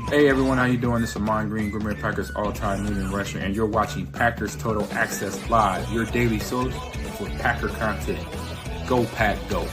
Hey everyone, how you doing? This is Amon Green, Green Bay Packers all-time leading rusher, and you're watching Packers Total Access Live, your daily source for Packer content. Go Pack, go!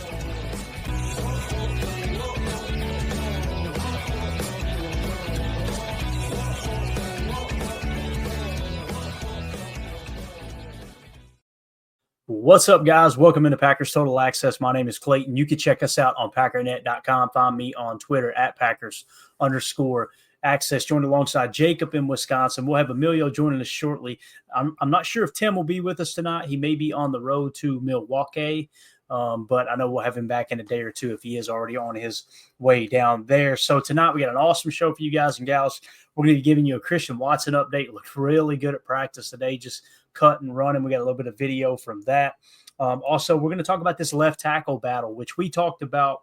What's up, guys? Welcome into Packers Total Access. My name is Clayton. You can check us out on Packernet.com. Find me on Twitter at Packers_Access. Joined alongside Jacob in Wisconsin. We'll have Emilio joining us shortly. I'm not sure if Tim will be with us tonight. He may be on the road to Milwaukee, but I know we'll have him back in a day or two if he is already on his way down there. So tonight we got an awesome show for you guys and gals. We're going to be giving you a Christian Watson update. Looked really good at practice today, just cut and running. We got a little bit of video from that. Also, we're going to talk about this left tackle battle, which we talked about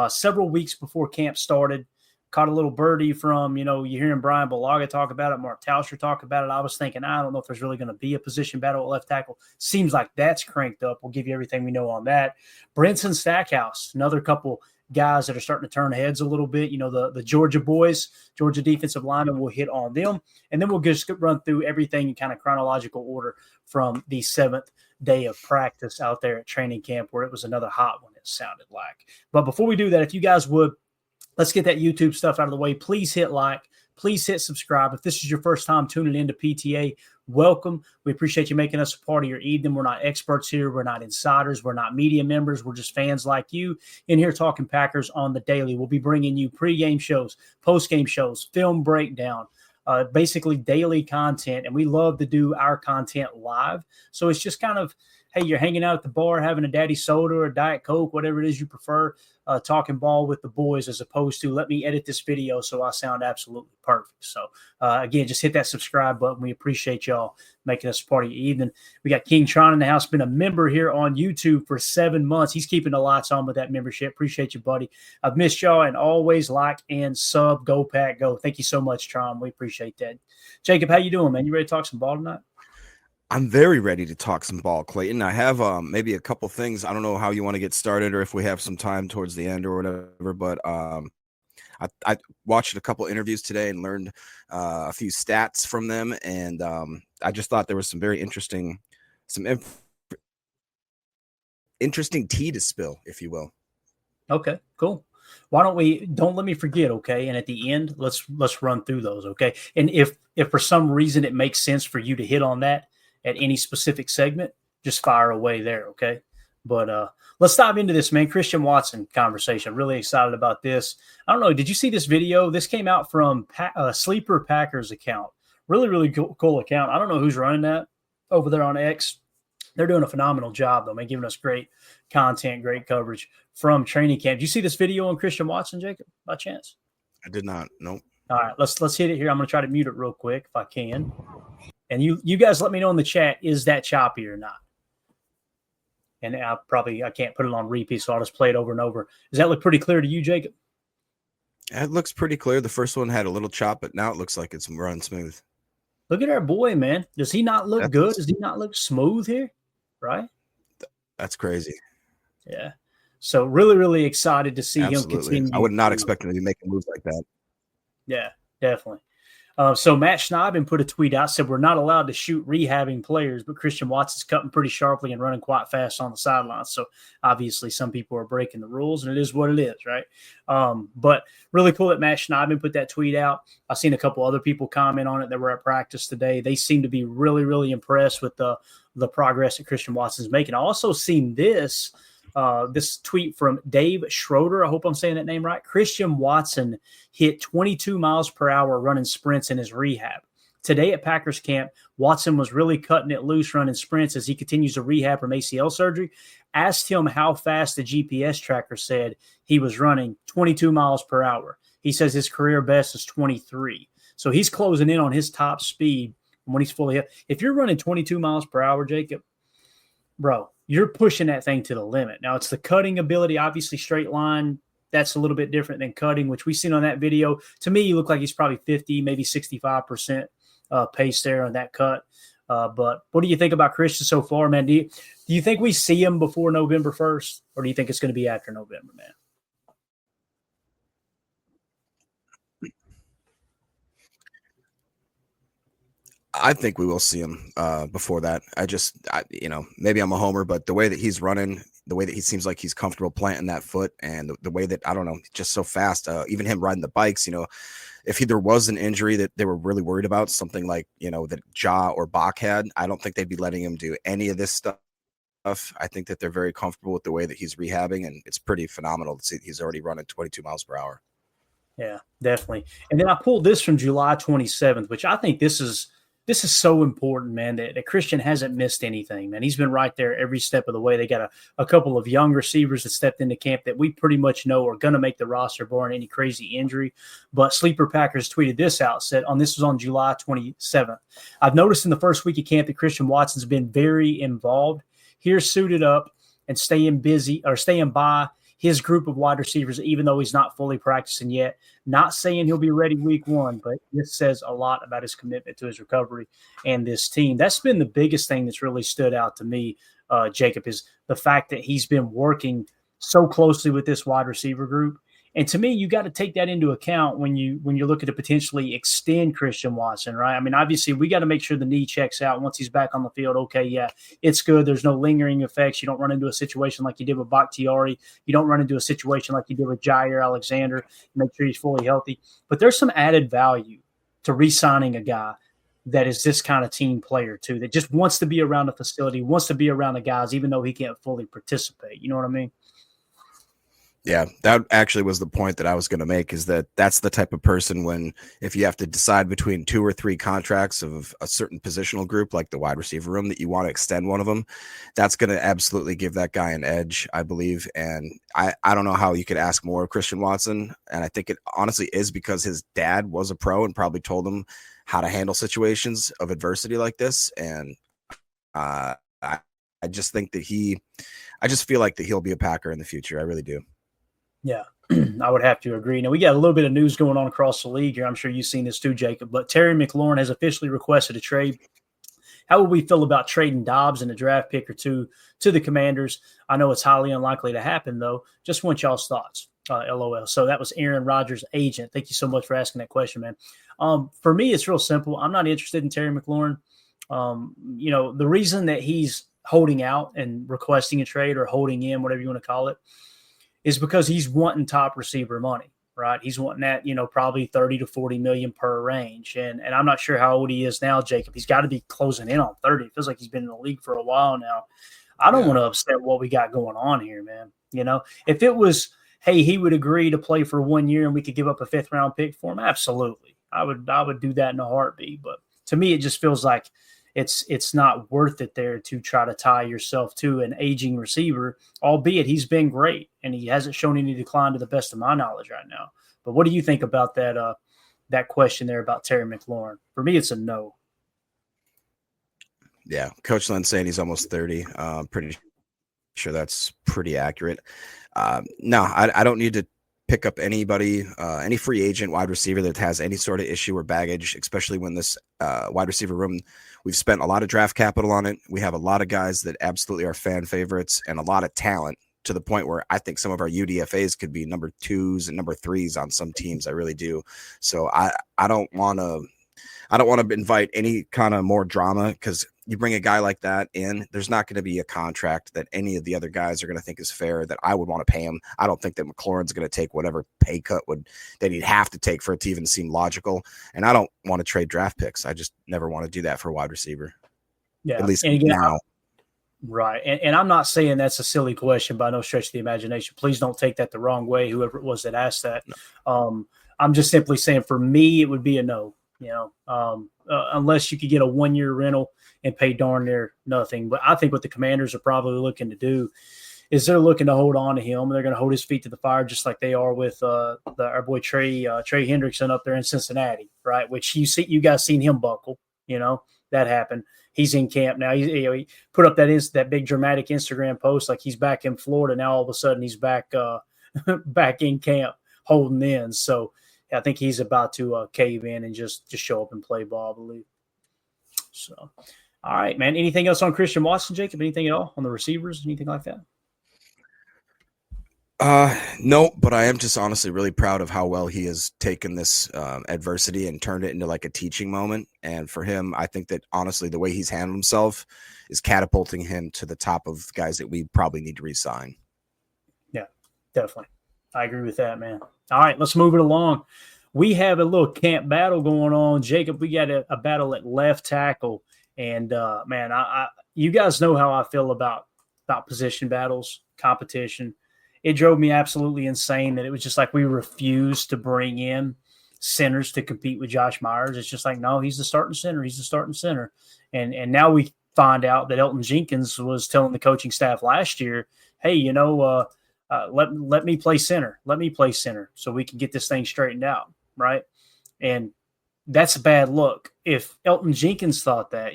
several weeks before camp started. Caught a little birdie from, you're hearing Brian Bulaga talk about it, Mark Tauscher talk about it. I was thinking, I don't know if there's really going to be a position battle at left tackle. Seems like that's cranked up. We'll give you everything we know on that. Brinson Stackhouse, another couple guys that are starting to turn heads a little bit. The Georgia boys, Georgia defensive linemen, will hit on them. And then we'll just run through everything in kind of chronological order from the seventh day of practice out there at training camp, where it was another hot one, it sounded like. But before we do that, if you guys would, let's get that YouTube stuff out of the way. Please hit like. Please hit subscribe. If this is your first time tuning into PTA, welcome. We appreciate you making us a part of your evening. We're not experts here. We're not insiders. We're not media members. We're just fans like you in here talking Packers on the daily. We'll be bringing you pregame shows, postgame shows, film breakdown, basically daily content. And we love to do our content live. So it's just kind of, hey, you're hanging out at the bar, having a daddy soda or a Diet Coke, whatever it is you prefer, talking ball with the boys, as opposed to let me edit this video so I sound absolutely perfect. So, again, just hit that subscribe button. We appreciate y'all making us part of your evening. We got King Tron in the house, been a member here on YouTube for 7 months. He's keeping the lights on with that membership. Appreciate you, buddy. I've missed y'all, and always like and sub. Go Pack, go. Thank you so much, Tron. We appreciate that. Jacob, how you doing, man? You ready to talk some ball tonight? I'm very ready to talk some ball, Clayton. I have maybe a couple things. I don't know how you want to get started or if we have some time towards the end or whatever, but I watched a couple interviews today and learned a few stats from them, and I just thought there was some very interesting tea to spill, if you will. Okay, cool. Why don't let me forget, okay? And at the end, let's run through those, okay? And if for some reason it makes sense for you to hit on that at any specific segment, just fire away there, okay? But let's dive into this, man. Christian Watson conversation. Really excited about this. I don't know. Did you see this video? This came out from Sleeper Packers account. Really, really cool account. I don't know who's running that over there on X. They're doing a phenomenal job, though, man, giving us great content, great coverage from training camp. Did you see this video on Christian Watson, Jacob, by chance? I did not. Nope. All right, let's hit it here. I'm going to try to mute it real quick if I can. And you guys let me know in the chat, is that choppy or not? And I can't put it on repeat, so I'll just play it over and over. Does that look pretty clear to you, Jacob? It looks pretty clear. The first one had a little chop, but now it looks like it's run smooth. Look at our boy, man. Does he not look good? Does he not look smooth here? Right? That's crazy. Yeah. So really, really excited to see him continue. I would not expect him to be making moves like that. Yeah, definitely. So Matt Schneiden put a tweet out, said we're not allowed to shoot rehabbing players, but Christian Watson's cutting pretty sharply and running quite fast on the sidelines. So obviously some people are breaking the rules, and it is what it is, right? But really cool that Matt Schneiden put that tweet out. I've seen a couple other people comment on it that were at practice today. They seem to be really, really impressed with the progress that Christian Watson's making. I also seen this tweet from Dave Schroeder. I hope I'm saying that name right. Christian Watson hit 22 miles per hour running sprints in his rehab. Today at Packers camp, Watson was really cutting it loose running sprints as he continues to rehab from ACL surgery. Asked him how fast the GPS tracker said he was running, 22 miles per hour. He says his career best is 23. So he's closing in on his top speed when he's fully up. If you're running 22 miles per hour, Jacob, bro, you're pushing that thing to the limit. Now, it's the cutting ability, obviously straight line. That's a little bit different than cutting, which we've seen on that video. To me, you look like he's probably 50, maybe 65% pace there on that cut. But what do you think about Christian so far, man? Do you think we see him before November 1st, or do you think it's going to be after November, man? I think we will see him before that. Maybe I'm a homer, but the way that he's running, the way that he seems like he's comfortable planting that foot, and the way that, I don't know, just so fast. Even him riding the bikes, if there was an injury that they were really worried about, something like, that Ja or Bach had, I don't think they'd be letting him do any of this stuff. I think that they're very comfortable with the way that he's rehabbing, and it's pretty phenomenal to see he's already running 22 miles per hour. Yeah, definitely. And then I pulled this from July 27th, which I think this is so important, man, that Christian hasn't missed anything, man. He's been right there every step of the way. They got a couple of young receivers that stepped into camp that we pretty much know are going to make the roster barring any crazy injury. But Sleeper Packers tweeted this out, this was on July 27th. I've noticed in the first week of camp that Christian Watson's been very involved. Here's suited up and staying by his group of wide receivers, even though he's not fully practicing yet. Not saying he'll be ready week one, but this says a lot about his commitment to his recovery and this team. That's been the biggest thing that's really stood out to me, Jacob, is the fact that he's been working so closely with this wide receiver group. And to me, you got to take that into account when you're looking to potentially extend Christian Watson, right? I mean, obviously, we got to make sure the knee checks out once he's back on the field. Okay, yeah, it's good. There's no lingering effects. You don't run into a situation like you did with Bakhtiari. You don't run into a situation like you did with Jair Alexander. Make sure he's fully healthy. But there's some added value to re-signing a guy that is this kind of team player, too, that just wants to be around the facility, wants to be around the guys, even though he can't fully participate. You know what I mean? Yeah, that actually was the point that I was going to make, is that's the type of person if you have to decide between 2 or 3 contracts of a certain positional group, like the wide receiver room, that you want to extend one of them, that's going to absolutely give that guy an edge, I believe. And I don't know how you could ask more of Christian Watson. And I think it honestly is because his dad was a pro and probably told him how to handle situations of adversity like this. And I just think that I just feel like that he'll be a Packer in the future. I really do. Yeah, I would have to agree. Now, we got a little bit of news going on across the league here. I'm sure you've seen this too, Jacob, but Terry McLaurin has officially requested a trade. How would we feel about trading Dobbs and a draft pick or two to the Commanders? I know it's highly unlikely to happen, though. Just want y'all's thoughts. LOL. So that was Aaron Rodgers' agent. Thank you so much for asking that question, man. For me, it's real simple. I'm not interested in Terry McLaurin. The reason that he's holding out and requesting a trade, or holding in, whatever you want to call it, is because he's wanting top receiver money, right? He's wanting that, probably 30 to 40 million per range. And I'm not sure how old he is now, Jacob. He's got to be closing in on 30. It feels like he's been in the league for a while now. I don't want to upset what we got going on here, man. If it was, hey, he would agree to play for 1 year and we could give up a 5th round pick for him, absolutely. I would do that in a heartbeat. But to me, it just feels like it's not worth it there to try to tie yourself to an aging receiver, albeit he's been great and he hasn't shown any decline to the best of my knowledge right now. But what do you think about that question there about Terry McLaurin? For me, it's a no. Yeah, Coach Lynn's saying he's almost 30. Pretty sure that's pretty accurate. No, I don't need to pick up anybody, any free agent wide receiver that has any sort of issue or baggage, especially when this wide receiver room, we've spent a lot of draft capital on it. We have a lot of guys that absolutely are fan favorites and a lot of talent, to the point where I think some of our UDFAs could be number 2s and number 3s on some teams. I really do. So I don't want to invite any kind of more drama, because you bring a guy like that in, there's not going to be a contract that any of the other guys are going to think is fair that I would want to pay him. I don't think that McLaurin's going to take whatever pay cut that he'd have to take for it to even seem logical. And I don't want to trade draft picks. I just never want to do that for a wide receiver. Yeah, at least now. Right. And I'm not saying that's a silly question by no stretch of the imagination. Please don't take that the wrong way, whoever it was that asked that. No. I'm just simply saying, for me, it would be a no. Unless you could get a 1-year rental and pay darn near nothing. But I think what the Commanders are probably looking to do is they're looking to hold on to him. They're going to hold his feet to the fire, just like they are with our boy Trey Hendrickson up there in Cincinnati, right? Which you guys seen him buckle. That happened. He's in camp now. He put up that big dramatic Instagram post like he's back in Florida now. All of a sudden he's back back in camp holding in. So I think he's about to cave in and just show up and play ball, I believe. So, all right, man. Anything else on Christian Watson, Jacob? Anything at all on the receivers? Anything like that? No, but I am just honestly really proud of how well he has taken this adversity and turned it into like a teaching moment. And for him, I think that honestly, the way he's handled himself is catapulting him to the top of guys that we probably need to re-sign. Yeah, definitely. I agree with that, man. All right, let's move it along. We have a little camp battle going on. Jacob, we got a battle at left tackle. And, man, you guys know how I feel about position battles, competition. It drove me absolutely insane that it was just like we refused to bring in centers to compete with Josh Myers. It's just like, no, he's the starting center. He's the starting center. And now we find out that Elgton Jenkins was telling the coaching staff last year, hey, let me play center. Let me play center so we can get this thing straightened out, right? And that's a bad look. If Elgton Jenkins thought that,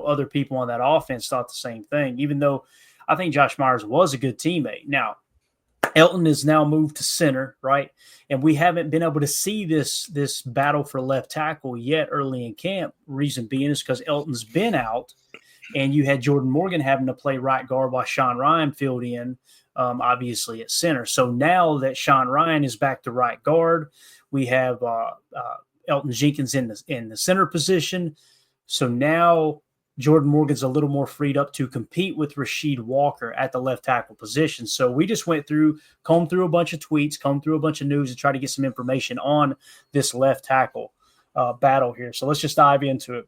other people on that offense thought the same thing, even though I think Josh Myers was a good teammate. Now, Elgton is now moved to center, right? And we haven't been able to see this battle for left tackle yet early in camp. Reason being is because Elgton's been out, and you had Jordan Morgan having to play right guard while Sean Ryan filled in, obviously at center. So now that Sean Ryan is back to right guard, we have Elgton Jenkins in the center position. So now Jordan Morgan's a little more freed up to compete with Rasheed Walker at the left tackle position. So we just combed through a bunch of tweets, combed through a bunch of news to try to get some information on this left tackle battle here. So let's just dive into it.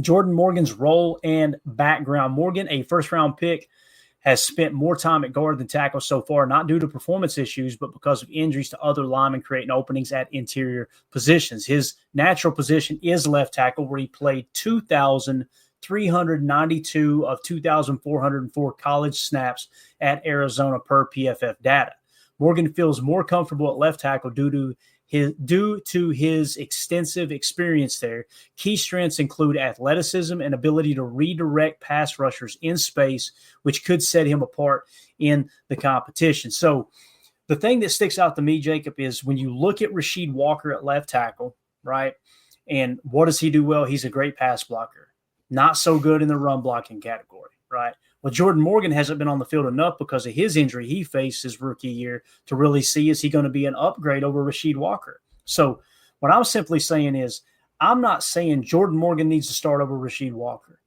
Jordan Morgan's role and background. Morgan, a first-round pick, has spent more time at guard than tackle so far, not due to performance issues, but because of injuries to other linemen creating openings at interior positions. His natural position is left tackle, where he played 2,392 of 2,404 college snaps at Arizona per PFF data. Morgan feels more comfortable at left tackle due to his extensive experience there. Key strengths include athleticism and ability to redirect pass rushers in space, which could set him apart in the competition. So the thing that sticks out to me, Jacob, is when you look at Rasheed Walker at left tackle, right? And what does he do well? He's a great pass blocker. Not so good in the run blocking category, right? Well, Jordan Morgan hasn't been on the field enough because of his injury he faced his rookie year to really see, is he going to be an upgrade over Rasheed Walker? So what I'm simply saying is, I'm not saying Jordan Morgan needs to start over Rasheed Walker.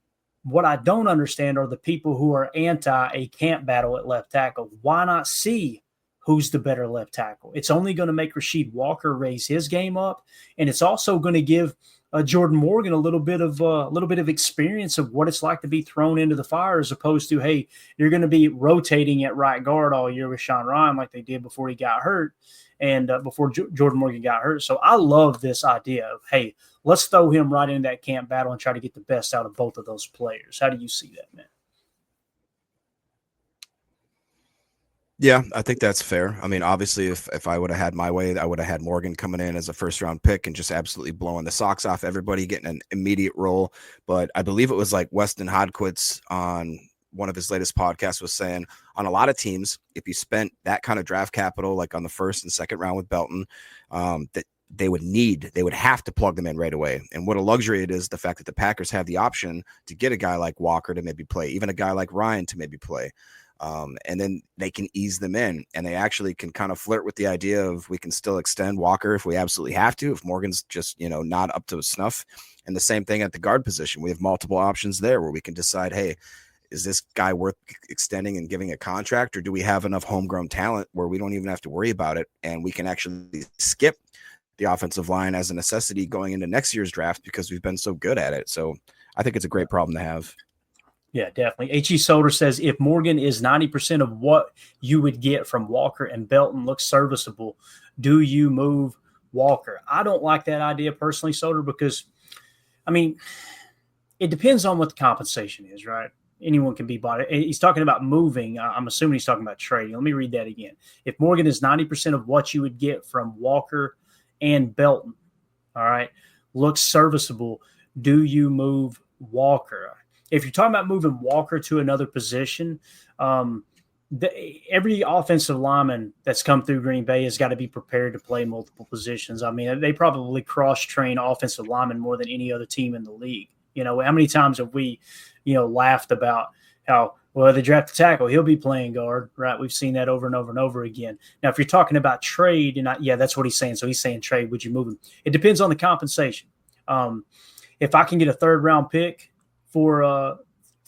What I don't understand are the people who are anti a camp battle at left tackle. Why not see who's the better left tackle? It's only going to make Rasheed Walker raise his game up, and it's also going to give Jordan Morgan a little bit of experience of what it's like to be thrown into the fire, as opposed to, hey, you're going to be rotating at right guard all year with Sean Ryan like they did before he got hurt and before Jordan Morgan got hurt. So I love this idea of, hey, let's throw him right into that camp battle and try to get the best out of both of those players. How do you see that, man? Yeah, I think that's fair. I mean, obviously, if I would have had my way, I would have had Morgan coming in as a first-round pick and just absolutely blowing the socks off everybody, getting an immediate role. But I believe it was like Weston Hodquist on one of his latest podcasts was saying, on a lot of teams, if you spent that kind of draft capital, like on the first and second round with Belton, that they would have to plug them in right away. And what a luxury it is, the fact that the Packers have the option to get a guy like Walker to maybe play, even a guy like Ryan to maybe play. And then they can ease them in, and they actually can kind of flirt with the idea of, we can still extend Walker if we absolutely have to, if Morgan's just, not up to snuff. And the same thing at the guard position. We have multiple options there where we can decide, hey, is this guy worth extending and giving a contract, or do we have enough homegrown talent where we don't even have to worry about it, and we can actually skip the offensive line as a necessity going into next year's draft because we've been so good at it. So I think it's a great problem to have. Yeah, definitely. H.E. Soder says, if Morgan is 90% of what you would get from Walker and Belton looks serviceable, do you move Walker? I don't like that idea personally, Soder, because, I mean, it depends on what the compensation is, right? Anyone can be bought. He's talking about moving. I'm assuming he's talking about trading. Let me read that again. If Morgan is 90% of what you would get from Walker and Belton, all right, looks serviceable, do you move Walker? If you're talking about moving Walker to another position, every offensive lineman that's come through Green Bay has got to be prepared to play multiple positions. I mean, they probably cross-train offensive linemen more than any other team in the league. How many times have we, laughed about, how, well, they draft a tackle, he'll be playing guard, right? We've seen that over and over and over again. Now, if you're talking about trade, that's what he's saying. So he's saying trade, would you move him? It depends on the compensation. If I can get a 3rd-round pick for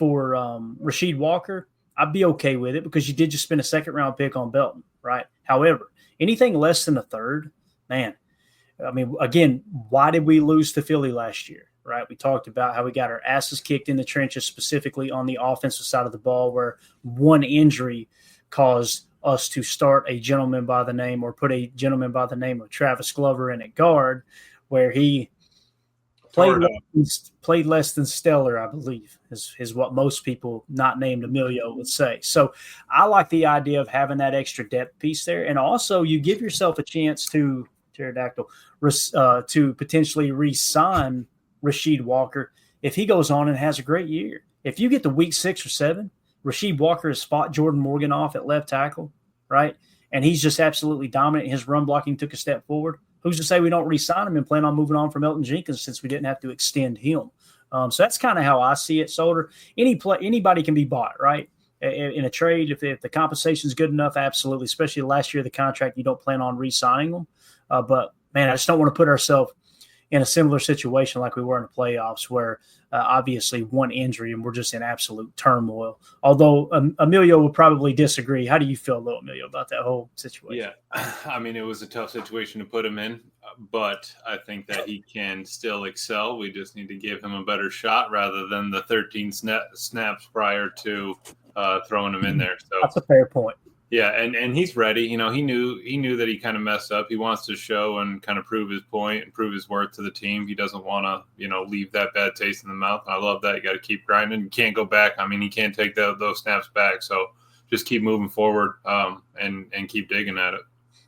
Rasheed Walker, I'd be okay with it because you did just spend a 2nd-round pick on Belton, right? However, anything less than a 3rd, man, I mean, again, why did we lose to Philly last year, right? We talked about how we got our asses kicked in the trenches, specifically on the offensive side of the ball, where one injury caused us to start a gentleman by the name or put a gentleman by the name of Travis Glover in at guard, where he played less than stellar, I believe, is what most people not named Emilio would say. So I like the idea of having that extra depth piece there. And also you give yourself a chance to potentially re-sign Rasheed Walker if he goes on and has a great year. If you get to week 6 or 7, Rasheed Walker has fought Jordan Morgan off at left tackle, right? And he's just absolutely dominant. His run blocking took a step forward. Who's to say we don't re-sign him and plan on moving on from Elton Jenkins since we didn't have to extend him? So that's kind of how I see it, Solder. Anybody can be bought, right? In a trade, if the compensation is good enough, absolutely. Especially last year of the contract, you don't plan on re-signing them. But, man, I just don't want to put ourselves in a similar situation like we were in the playoffs where obviously one injury and we're just in absolute turmoil. Although Emilio will probably disagree. How do you feel, though, Emilio, about that whole situation? Yeah, I mean, it was a tough situation to put him in, but I think that he can still excel. We just need to give him a better shot rather than the 13 snaps prior to throwing him in there. So that's a fair point. Yeah, and he's ready. You know, he knew that he kind of messed up. He wants to show and kind of prove his point and prove his worth to the team. He doesn't want to, leave that bad taste in the mouth. I love that. You got to keep grinding. You can't go back. I mean, he can't take those snaps back. So just keep moving forward and keep digging at it.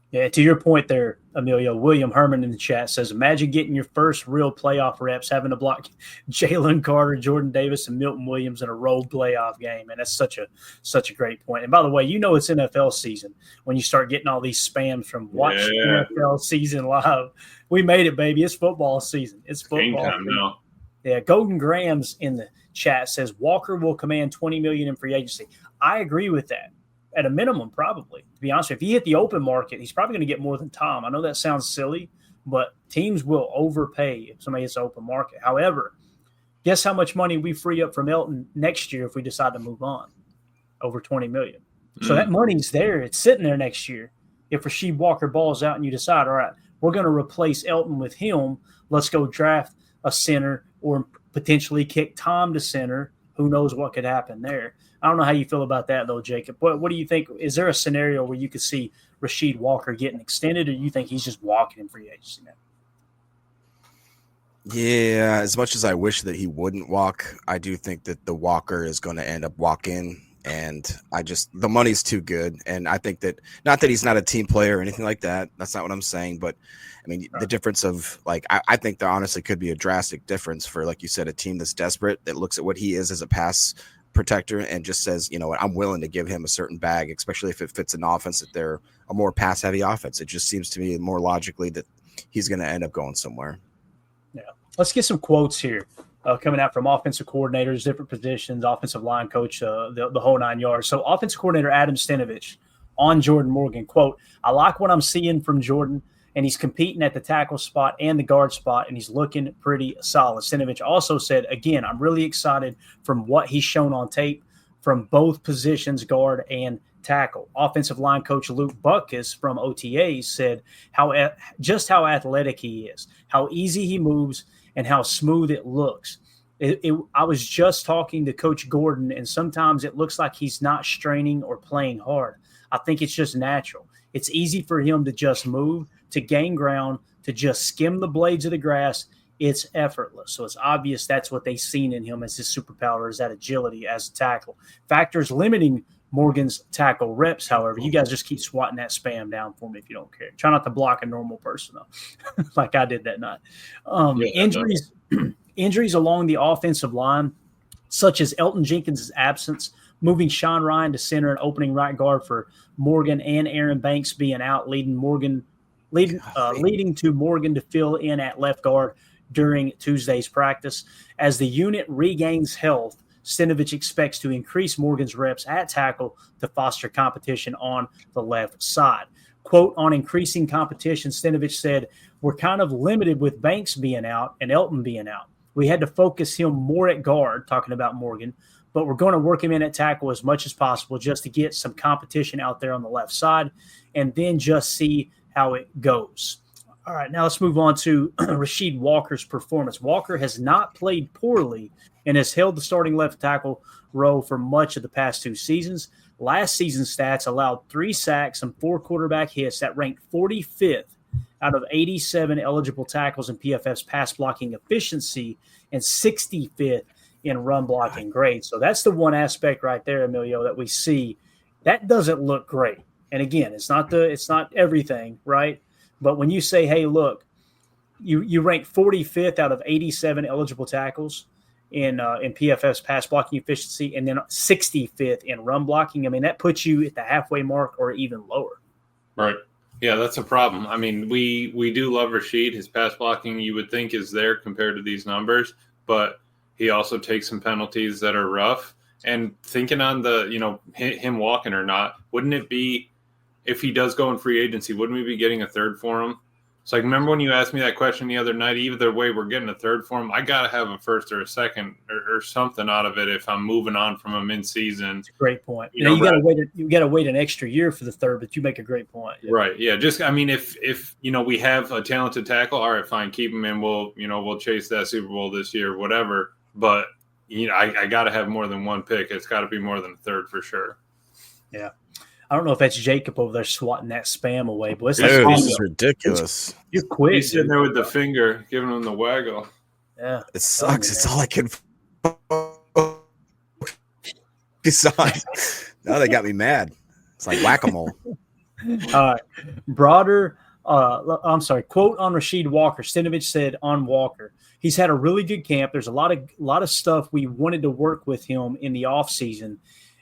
Yeah, to your point there, Emilio, William Herman in the chat says, imagine getting your first real playoff reps, having to block Jalen Carter, Jordan Davis, and Milton Williams in a road playoff game. And that's such a great point. And by the way, it's NFL season when you start getting all these spams from watch NFL season live. We made it, baby. It's football season. It's football time now. Yeah, Golden Grams in the chat says Walker will command $20 million in free agency. I agree with that. At a minimum, probably. To be honest with you, if he hit the open market, he's probably going to get more than Tom. I know that sounds silly, but teams will overpay if somebody hits the open market. However, guess how much money we free up from Elton next year if we decide to move on? Over $20 million. So that money's there. It's sitting there next year. If Rasheed Walker balls out and you decide, all right, we're going to replace Elton with him, let's go draft a center or potentially kick Tom to center. Who knows what could happen there? I don't know how you feel about that, though, Jacob. What do you think? Is there a scenario where you could see Rasheed Walker getting extended, or you think he's just walking in free agency now? Yeah, as much as I wish that he wouldn't walk, I do think that the Walker is going to end up walking, and the money's too good. And I think that, not that he's not a team player or anything like that. That's not what I'm saying. But, I mean, the difference of, I think there honestly could be a drastic difference for, like you said, a team that's desperate, that looks at what he is as a pass protector and just says, I'm willing to give him a certain bag, especially if it fits an offense that they're a more pass heavy offense. It just seems to me more logically that he's going to end up going somewhere. Yeah. Let's get some quotes here coming out from offensive coordinators, different positions, offensive line coach, the whole 9 yards. So offensive coordinator Adam Stenavich on Jordan Morgan, quote, I like what I'm seeing from Jordan, and he's competing at the tackle spot and the guard spot, and he's looking pretty solid. Stenavich also said, again, I'm really excited from what he's shown on tape from both positions, guard and tackle. Offensive line coach Luke Butkus from OTAs said just how athletic he is, how easy he moves, and how smooth it looks. I was just talking to Coach Gordon, and sometimes it looks like he's not straining or playing hard. I think it's just natural. It's easy for him to just move, to gain ground, to just skim the blades of the grass. It's effortless. So it's obvious that's what they've seen in him as his superpower, is that agility as a tackle. Factors limiting Morgan's tackle reps, however, you guys just keep swatting that spam down for me if you don't care. Try not to block a normal person, though, like I did that night. Injuries along the offensive line, such as Elton Jenkins' absence, moving Sean Ryan to center and opening right guard for Morgan, and Aaron Banks being out, leading to Morgan to fill in at left guard during Tuesday's practice. As the unit regains health, Stenavich expects to increase Morgan's reps at tackle to foster competition on the left side. Quote, on increasing competition, Stenavich said, we're kind of limited with Banks being out and Elton being out. We had to focus him more at guard, talking about Morgan, but we're going to work him in at tackle as much as possible just to get some competition out there on the left side and then just see how it goes. All right, now let's move on to Rasheed Walker's performance. Walker has not played poorly and has held the starting left tackle role for much of the past 2 seasons. Last season's stats allowed 3 sacks and 4 quarterback hits that ranked 45th out of 87 eligible tackles in PFF's pass blocking efficiency and 65th in run blocking grade. So that's the one aspect right there, Emilio, that we see that doesn't look great. And again, it's not everything, right? But when you say, hey, look, you rank 45th out of 87 eligible tackles in PFF's pass blocking efficiency and then 65th in run blocking, I mean, that puts you at the halfway mark or even lower. Right. Yeah, that's a problem. I mean, we do love Rasheed. His pass blocking, you would think, is there compared to these numbers, but he also takes some penalties that are rough. And thinking on the, him walking or not, wouldn't it be, if he does go in free agency, wouldn't we be getting a third for him? So, remember when you asked me that question the other night, either way we're getting a third for him, I got to have a first or a second or something out of it if I'm moving on from him in season. That's a great point. You got to wait an extra year for the third, but you make a great point. Yeah. Right. Yeah. Just, I mean, if we have a talented tackle, all right, fine, keep him in. We'll chase that Super Bowl this year, whatever. But, I got to have more than one pick. It's got to be more than a third for sure. Yeah. I don't know if that's Jacob over there swatting that spam away, but this is ridiculous. You're quick. He's sitting there with the finger, giving him the waggle. Yeah, it sucks. It's all I can decide. Now they got me mad. It's like whack-a-mole. All right, quote on Rasheed Walker. Stenavich said on Walker, he's had a really good camp. There's a lot of stuff we wanted to work with him in the offseason.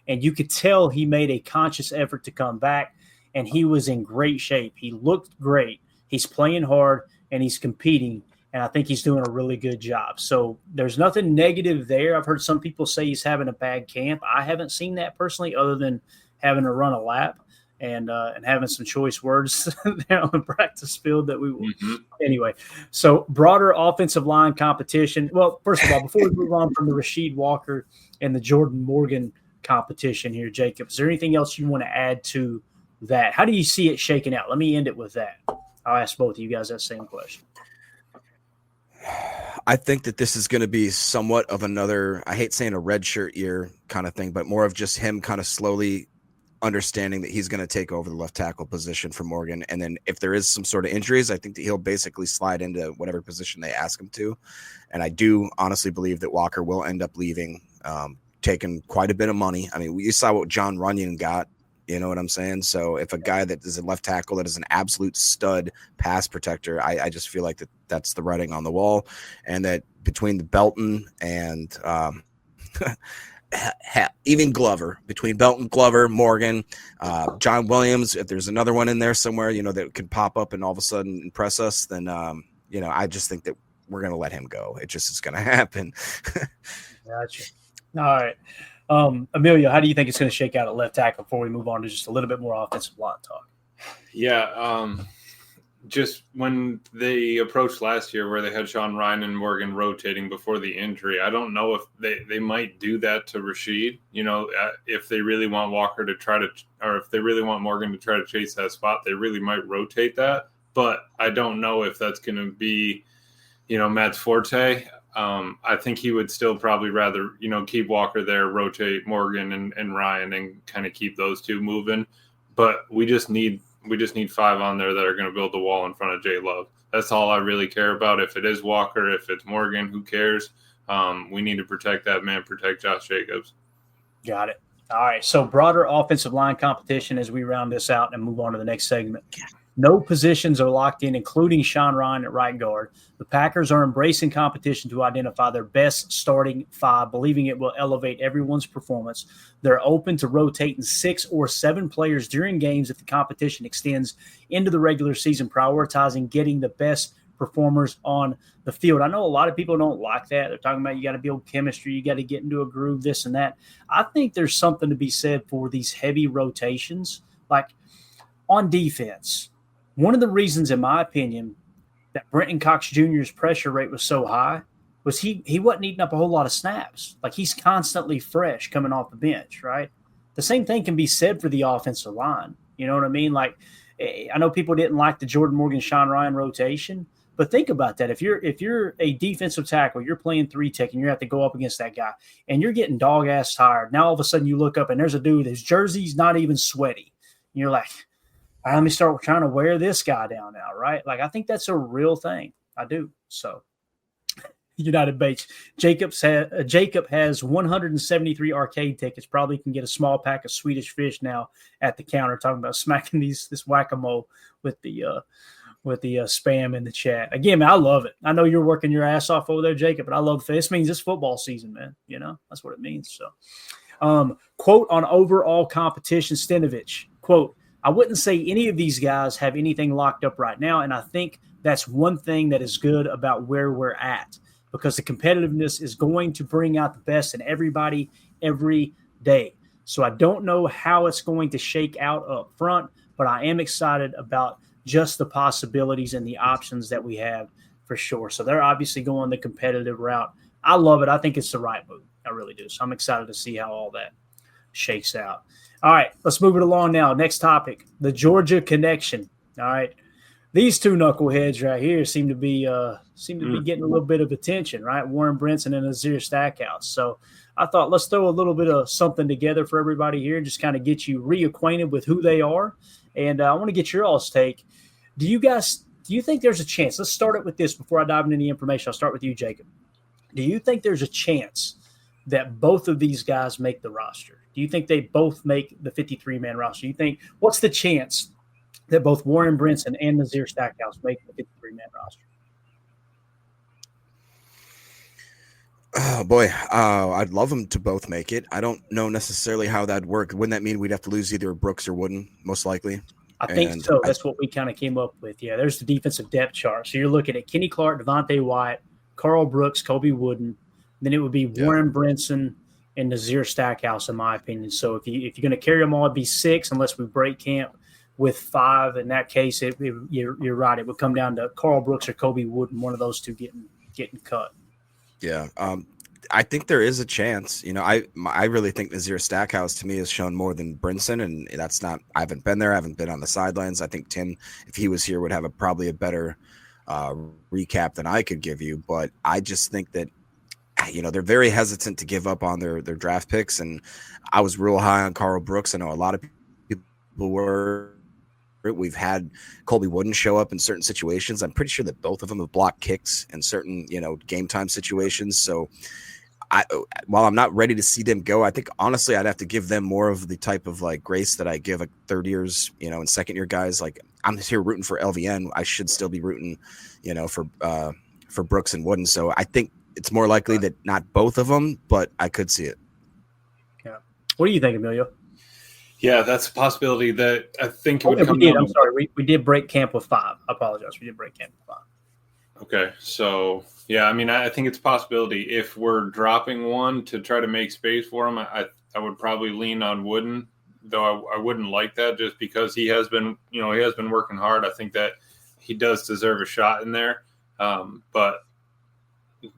And you could tell he made a conscious effort to come back, and he was in great shape. He looked great. He's playing hard, and he's competing, and I think he's doing a really good job. So there's nothing negative there. I've heard some people say he's having a bad camp. I haven't seen that personally, other than having to run a lap and having some choice words there on the practice field that we will. Mm-hmm. Anyway, so broader offensive line competition. Well, first of all, before we move on from the Rasheed Walker and the Jordan Morgan competition here, Jacob, is there anything else you want to add to that? How do you see it shaking out? Let me end it with that. I'll ask both of you guys that same question. I think that this is going to be somewhat of another, I hate saying a red shirt year kind of thing, but more of just him kind of slowly understanding that he's going to take over the left tackle position for Morgan. And then if there is some sort of injuries, I think that he'll basically slide into whatever position they ask him to. And I do honestly believe that Walker will end up leaving, taking quite a bit of money. I mean, we saw what John Runyon got, you know what I'm saying? So if a guy that is a left tackle that is an absolute stud pass protector, I just feel like that's the writing on the wall. And that between the Belton and even Glover, between Belton, Glover, Morgan, John Williams, if there's another one in there somewhere, that could pop up and all of a sudden impress us, then, I just think that we're going to let him go. It just is going to happen. Gotcha. All right. Emilio, how do you think it's going to shake out at left tackle before we move on to just a little bit more offensive line talk? Yeah. Just when they approached last year where they had Sean Ryan and Morgan rotating before the injury, I don't know if they might do that to Rasheed, if they really want Walker to try to, or if they really want Morgan to try to chase that spot, they really might rotate that. But I don't know if that's going to be, Matt's forte. I think he would still probably rather, keep Walker there, rotate Morgan and Ryan and kind of keep those two moving. But we just need 5 on there that are going to build the wall in front of Jay Love. That's all I really care about. If it is Walker, if it's Morgan, who cares? We need to protect that man, protect Josh Jacobs. Got it. All right. So broader offensive line competition as we round this out and move on to the next segment. No positions are locked in, including Sean Ryan at right guard. The Packers are embracing competition to identify their best starting 5, believing it will elevate everyone's performance. They're open to rotating 6 or 7 players during games if the competition extends into the regular season, prioritizing getting the best performers on the field. I know a lot of people don't like that. They're talking about you got to build chemistry, you got to get into a groove, this and that. I think there's something to be said for these heavy rotations. Like on defense, one of the reasons, in my opinion, that Brenton Cox Jr.'s pressure rate was so high was he wasn't eating up a whole lot of snaps. Like he's constantly fresh coming off the bench, right? The same thing can be said for the offensive line. You know what I mean? Like I know people didn't like the Jordan Morgan, Sean Ryan rotation, but think about that. If you're a defensive tackle, you're playing 3-tech and you have to go up against that guy and you're getting dog ass tired. Now all of a sudden you look up and there's a dude, his jersey's not even sweaty. And you're like, all right, let me start trying to wear this guy down now, right? Like I think that's a real thing. I do. So United Bates. Jacob has 173 arcade tickets. Probably can get a small pack of Swedish fish now at the counter. Talking about smacking this whack-a-mole with the spam in the chat. Again, man, I love it. I know you're working your ass off over there, Jacob, but I love this. Means it's football season, man. You know that's what it means. So, quote on overall competition, Stenovich. Quote: I wouldn't say any of these guys have anything locked up right now, and I think that's one thing that is good about where we're at. Because the competitiveness is going to bring out the best in everybody every day. So I don't know how it's going to shake out up front, but I am excited about just the possibilities and the options that we have for sure. So they're obviously going the competitive route. I love it. I think it's the right move. I really do. So I'm excited to see how all that shakes out. All right, let's move it along now. Next topic, the Georgia connection. All right. These two knuckleheads right here seem to be getting a little bit of attention, right? Warren Brinson and Nazir Stackhouse. So I thought let's throw a little bit of something together for everybody here, just kind of get you reacquainted with who they are. And I want to get your all's take. Do you think there's a chance? Let's start it with this before I dive into the information. I'll start with you, Jacob. Do you think there's a chance that both of these guys make the roster? Do you think they both make the 53-man roster? What's the chance that both Warren Brinson and Nazir Stackhouse make the 53-man roster? Oh, boy. I'd love them to both make it. I don't know necessarily how that'd work. Wouldn't that mean we'd have to lose either Brooks or Wooden, most likely? I think so. That's what we kind of came up with. Yeah, there's the defensive depth chart. So you're looking at Kenny Clark, Devontae Wyatt, Carl Brooks, Kobe Wooden. Then it would be Warren Brinson and Nazir Stackhouse, in my opinion. So if you're going to carry them all, it'd be 6 unless we break camp with 5. In that case, you're right. It would come down to Carl Brooks or Kobe Wooden, one of those two getting cut. Yeah, I think there is a chance. You know, I really think Nazir Stackhouse to me has shown more than Brinson, and that's not. I haven't been there. I haven't been on the sidelines. I think Tim, if he was here, would have probably a better recap than I could give you. But I just think that, you know, they're very hesitant to give up on their draft picks, and I was real high on Carl Brooks. I know a lot of people were. We've had Colby Wooden show up in certain situations. I'm pretty sure that both of them have blocked kicks in certain, you know, game time situations. So while I'm not ready to see them go, I think honestly I'd have to give them more of the type of like grace that I give like third years, you know, and second year guys. Like I'm just here rooting for LVN. I should still be rooting, you know, for Brooks and Wooden. So I think it's more likely that not both of them, but I could see it. Yeah. What do you think, Emilio? Yeah, that's a possibility that I think it would come down. I'm sorry. We did break camp with 5. I apologize. We did break camp with 5. Okay. So, yeah, I mean, I think it's a possibility. If we're dropping one to try to make space for him, I would probably lean on Wooden, though I wouldn't like that just because he has been working hard. I think that he does deserve a shot in there. But,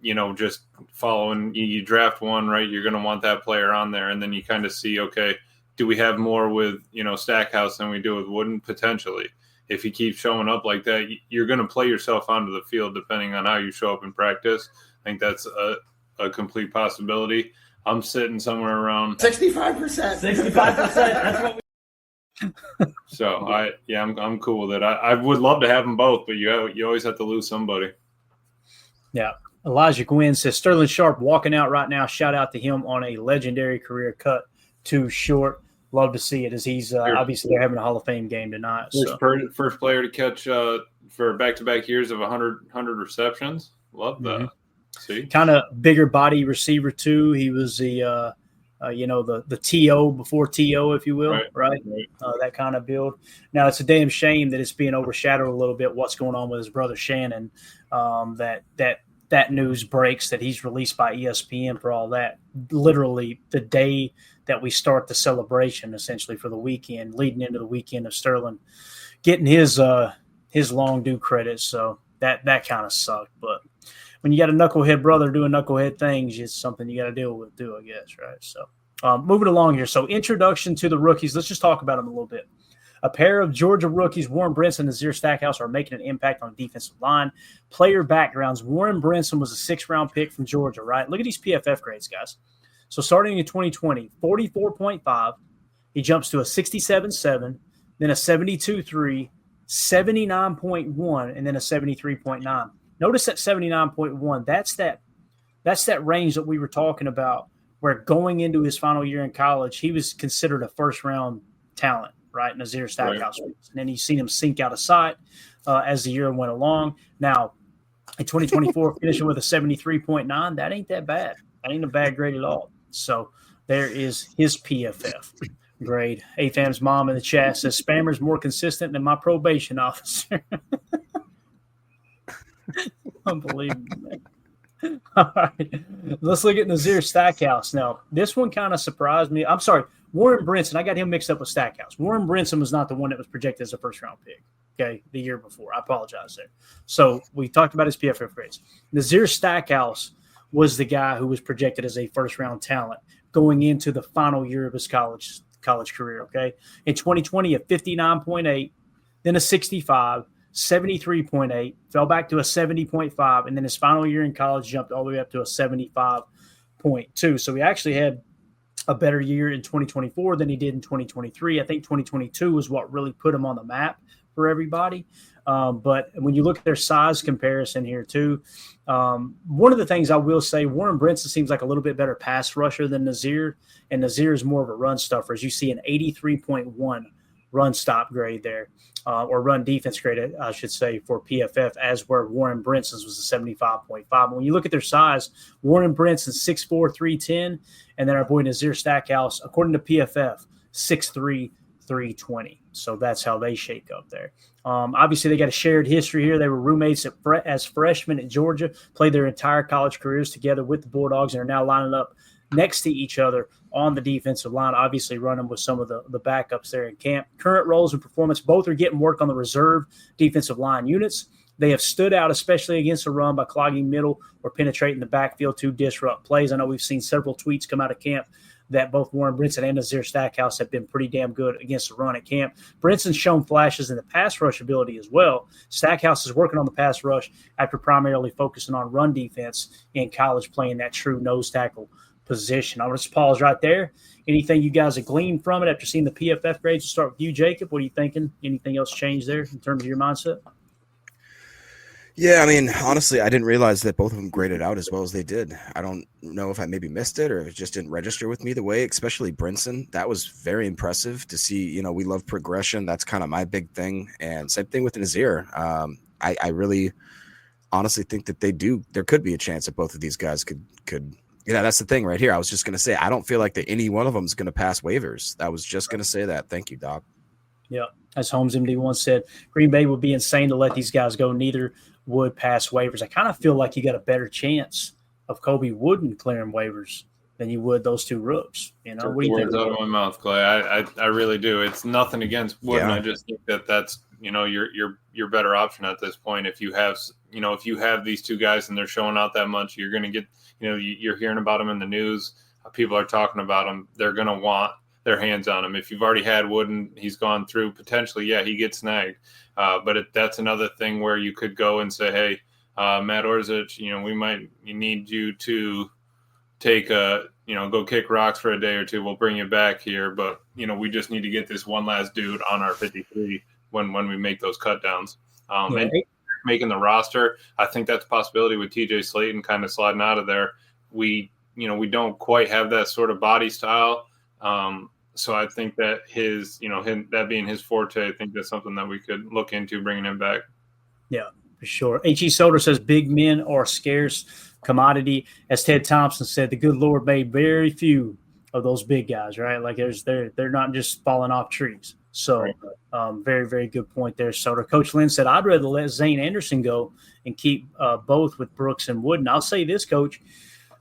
you know, just following, you draft one, right, you're going to want that player on there. And then you kind of see, okay, do we have more with, you know, Stackhouse than we do with Wooden? Potentially. If he keeps showing up like that, you're going to play yourself onto the field depending on how you show up in practice. I think that's a complete possibility. I'm sitting somewhere around 65%. 65%. That's what we. So I'm cool with it. I would love to have them both, but you always have to lose somebody. Yeah. Elijah Gwynn says Sterling Sharp walking out right now. Shout out to him on a legendary career cut too short. Love to see it as he's obviously they're having a Hall of Fame game tonight. First player to catch for back-to-back years of 100 receptions. Love that. See, kind of bigger body receiver too. He was the the TO before TO, if you will, right? That kind of build. Now, it's a damn shame that it's being overshadowed a little bit, what's going on with his brother Shannon, that news breaks that he's released by ESPN for all that, literally the day that we start the celebration, essentially, for the weekend, leading into the weekend of Sterling getting his long due credits. So that kind of sucked. But when you got a knucklehead brother doing knucklehead things, it's something you got to deal with too, I guess, right? So moving along here. So introduction to the rookies. Let's just talk about them a little bit. A pair of Georgia rookies, Warren Brinson and Nazir Stackhouse, are making an impact on the defensive line. Player backgrounds. Warren Brinson was a 6th-round pick from Georgia, right? Look at these PFF grades, guys. So starting in 2020, 44.5. He jumps to a 67.7, then a 72.3, 79.1, and then a 73.9. Notice that 79.1. That's that range that we were talking about, where going into his final year in college, he was considered a first-round talent, right? Nazir Stackhouse. Right. And then you've seen him sink out of sight as the year went along. Now, in 2024, finishing with a 73.9, that ain't that bad. That ain't a bad grade at all. So there is his PFF grade. AFAM's mom in the chat says, Spammer's more consistent than my probation officer. Unbelievable, man. All right. Let's look at Nazir Stackhouse. Now, this one kind of surprised me. I'm sorry, Warren Brinson. I got him mixed up with Stackhouse. Warren Brinson was not the one that was projected as a first-round pick, okay, the year before. I apologize there. So we talked about his PFF grades. Nazir Stackhouse was the guy who was projected as a first-round talent going into the final year of his college career, okay? In 2020, a 59.8, then a 65, 73.8, fell back to a 70.5, and then his final year in college jumped all the way up to a 75.2. So he actually had a better year in 2024 than he did in 2023. I think 2022 was what really put him on the map for everybody. But when you look at their size comparison here too, one of the things I will say, Warren Brinson seems like a little bit better pass rusher than Nazir, and Nazir is more of a run stuffer. As you see an 83.1 run stop grade there, or run defense grade, I should say, for PFF, as where Warren Brinson's was a 75.5. And when you look at their size, Warren Brinson 6'4", 310, and then our boy Nazir Stackhouse, according to PFF, 6'3", 320. So that's how they shake up there. Obviously, they got a shared history here. They were roommates as freshmen at Georgia, played their entire college careers together with the Bulldogs, and are now lining up next to each other on the defensive line, obviously running with some of the backups there in camp. Current roles and performance, both are getting work on the reserve defensive line units. They have stood out, especially against the run, by clogging middle or penetrating the backfield to disrupt plays. I know we've seen several tweets come out of camp that both Warren Brinson and Nazir Stackhouse have been pretty damn good against the run at camp. Brinson's shown flashes in the pass rush ability as well. Stackhouse is working on the pass rush after primarily focusing on run defense in college, playing that true nose tackle position. I'll just pause right there. Anything you guys have gleaned from it after seeing the PFF grades? We'll start with you, Jacob. What are you thinking? Anything else changed there in terms of your mindset? Yeah, I mean, honestly, I didn't realize that both of them graded out as well as they did. I don't know if I maybe missed it or if it just didn't register with me the way, especially Brinson. That was very impressive to see. You know, we love progression. That's kind of my big thing. And same thing with Nazir. I really honestly think that there could be a chance that both of these guys could that's the thing right here. I was just going to say, I don't feel like that any one of them is going to pass waivers. I was just going to say that. Thank you, Doc. Yeah. As Holmes MD once said, Green Bay would be insane to let these guys go. Neither would pass waivers. I kind of feel like you got a better chance of Kobe Wooden clearing waivers than you would those two rooks. You know, what do you think? Words out of my mouth, Clay. I really do. It's nothing against Wooden. Yeah. I just think that's your better option at this point. If you have these two guys and they're showing out that much, you're going to get. You're hearing about them in the news. People are talking about them. They're going to want their hands on him. If you've already had Wooden, he's gone through potentially. Yeah, he gets snagged. But that's another thing where you could go and say, hey, Matt Orzech, we might need you to take go kick rocks for a day or two. We'll bring you back here. But, we just need to get this one last dude on our 53 when we make those cut downs. And making the roster, I think that's a possibility with TJ Slaton kind of sliding out of there. We don't quite have that sort of body style. So I think that him that being his forte, I think that's something that we could look into bringing him back. Yeah, for sure. H.E. Soder says big men are scarce commodity. As Ted Thompson said, the good Lord made very few of those big guys, right? Like they're not just falling off trees. So very, very good point there. So Coach Lynn said, I'd rather let Zane Anderson go and keep both with Brooks and Wooden. I'll say this, Coach,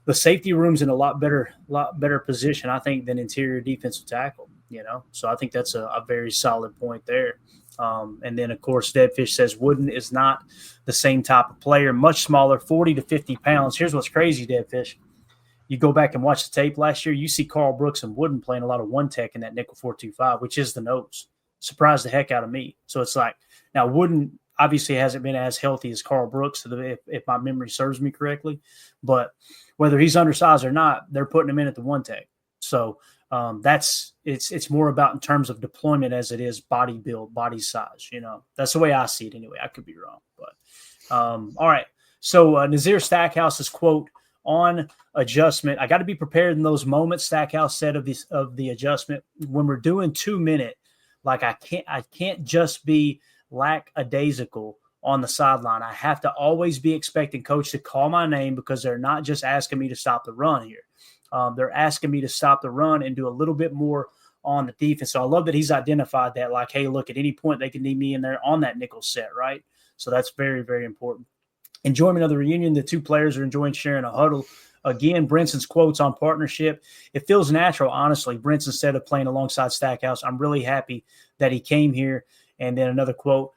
the safety room's in a lot better position, I think, than interior defensive tackle, So I think that's a very solid point there. And then, of course, Deadfish says Wooden is not the same type of player, much smaller, 40 to 50 pounds. Here's what's crazy, Deadfish. You go back and watch the tape last year, you see Carl Brooks and Wooden playing a lot of one-tech in that nickel 4-2-5, which is the nose. Surprised the heck out of me. So it's like, now Wooden obviously hasn't been as healthy as Carl Brooks, if my memory serves me correctly. But whether he's undersized or not, they're putting him in at the one-tech. So it's more about in terms of deployment as it is body build, body size. That's the way I see it anyway. I could be wrong, but all right. So Nazir Stackhouse's quote on adjustment: I got to be prepared in those moments. Stackhouse said of the adjustment, when we're doing 2 minute, like I can't just be lackadaisical on the sideline. I have to always be expecting coach to call my name, because they're not just asking me to stop the run here. They're asking me to stop the run and do a little bit more on the defense. So I love that he's identified that, like, hey, look, at any point they can need me in there on that nickel set, right? So that's very, very important. Enjoyment of the reunion. The two players are enjoying sharing a huddle. Again, Brinson's quotes on partnership. It feels natural, honestly. Brinson said of playing alongside Stackhouse, I'm really happy that he came here. And then another quote,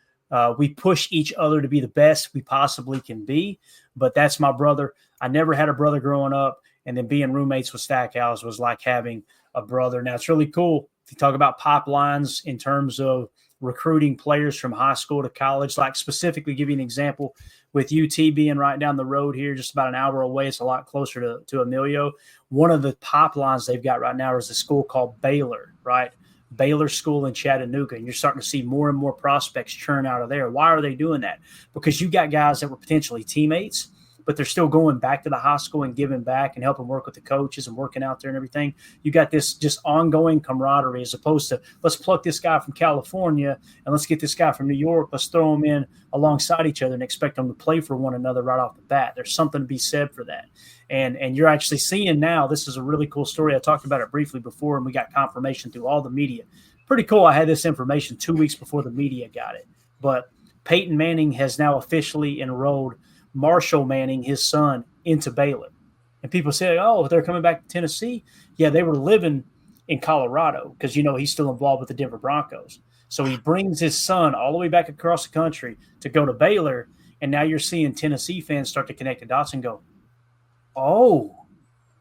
we push each other to be the best we possibly can be, but that's my brother. I never had a brother growing up, and then being roommates with Stackhouse was like having a brother. Now, it's really cool if you talk about pipelines in terms of recruiting players from high school to college. Like, specifically give you an example with UT being right down the road here, just about an hour away. It's a lot closer to Emilio. One of the pipelines they've got right now is a school called Baylor, right? Baylor School in Chattanooga, and you're starting to see more and more prospects churn out of there. Why are they doing that? Because you got guys that were potentially teammates, but they're still going back to the high school and giving back and helping work with the coaches and working out there and everything. You got this just ongoing camaraderie, as opposed to, let's pluck this guy from California and let's get this guy from New York. Let's throw them in alongside each other and expect them to play for one another right off the bat. There's something to be said for that. And you're actually seeing now, this is a really cool story. I talked about it briefly before, and we got confirmation through all the media. Pretty cool. I had this information 2 weeks before the media got it. But Peyton Manning has now officially enrolled Marshall Manning, his son, into Baylor. And people say, oh, they're coming back to Tennessee. Yeah, they were living in Colorado because, he's still involved with the Denver Broncos. So he brings his son all the way back across the country to go to Baylor. And now you're seeing Tennessee fans start to connect the dots and go, oh,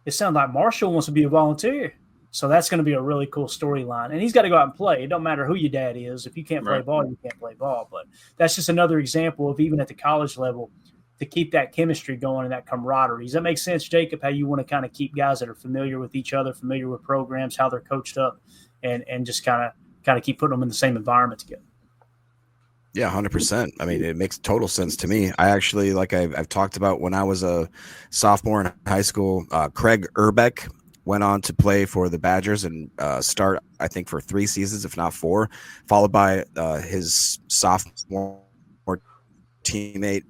it sounds like Marshall wants to be a volunteer. So that's going to be a really cool storyline. And he's got to go out and play. It don't matter who your dad is. If you can't play ball, you can't play ball. But that's just another example of, even at the college level, to keep that chemistry going and that camaraderie. Does that make sense, Jacob, how you want to kind of keep guys that are familiar with each other, familiar with programs, how they're coached up, and just kind of keep putting them in the same environment together? Yeah, 100%. I mean, it makes total sense to me. I actually, like I've talked about, when I was a sophomore in high school, Craig Urbeck went on to play for the Badgers and start, I think, for 3 seasons, if not 4, followed by his sophomore teammate,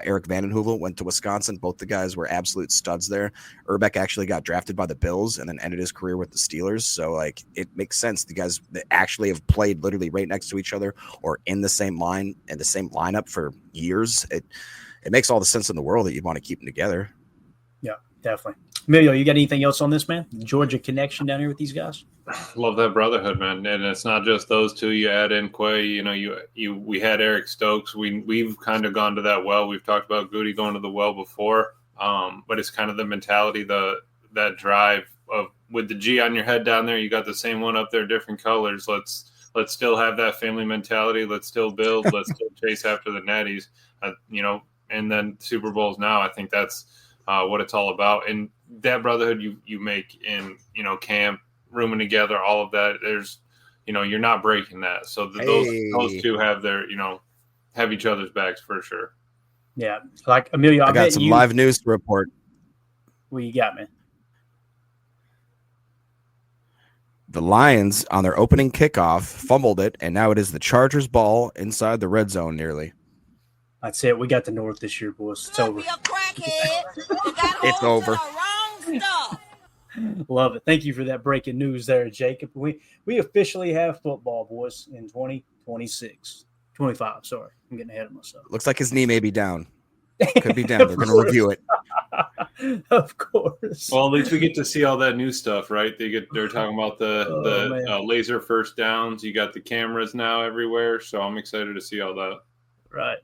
Eric Vanden Heuvel, went to Wisconsin. Both the guys were absolute studs there. Urbeck actually got drafted by the Bills and then ended his career with the Steelers. So, like, it makes sense. The guys that actually have played literally right next to each other or in the same line and the same lineup for years. It makes all the sense in the world that you want to keep them together. Yeah, definitely. Emilio, you got anything else on this, man? Georgia connection down here with these guys? Love that brotherhood, man. And it's not just those two. You add in Quay, we had Eric Stokes. We've kind of gone to that well. We've talked about Goody going to the well before. But it's kind of the mentality, that drive of, with the G on your head down there, you got the same one up there, different colors. Let's still have that family mentality. Let's still build. Let's still chase after the natties. And then Super Bowls now. I think that's what it's all about. And that brotherhood you make in, camp, rooming together, all of that, there's, you're not breaking that. So those two have their, have each other's backs for sure. Yeah. Like, Emilio, I got some live news to report. What you got, man? The Lions, on their opening kickoff, fumbled it, and now it is the Chargers' ball inside the red zone nearly. That's it. We got the North this year, boys. It's over. It's over. Love it. Thank you for that breaking news there, Jacob. We officially have football, boys, in 2026. 25, sorry. I'm getting ahead of myself. Looks like his knee may be down. Could be down. They're going to review it. Of course. Well, at least we get to see all that new stuff, right? They're talking about the laser first downs. You got the cameras now everywhere, so I'm excited to see all that. Right.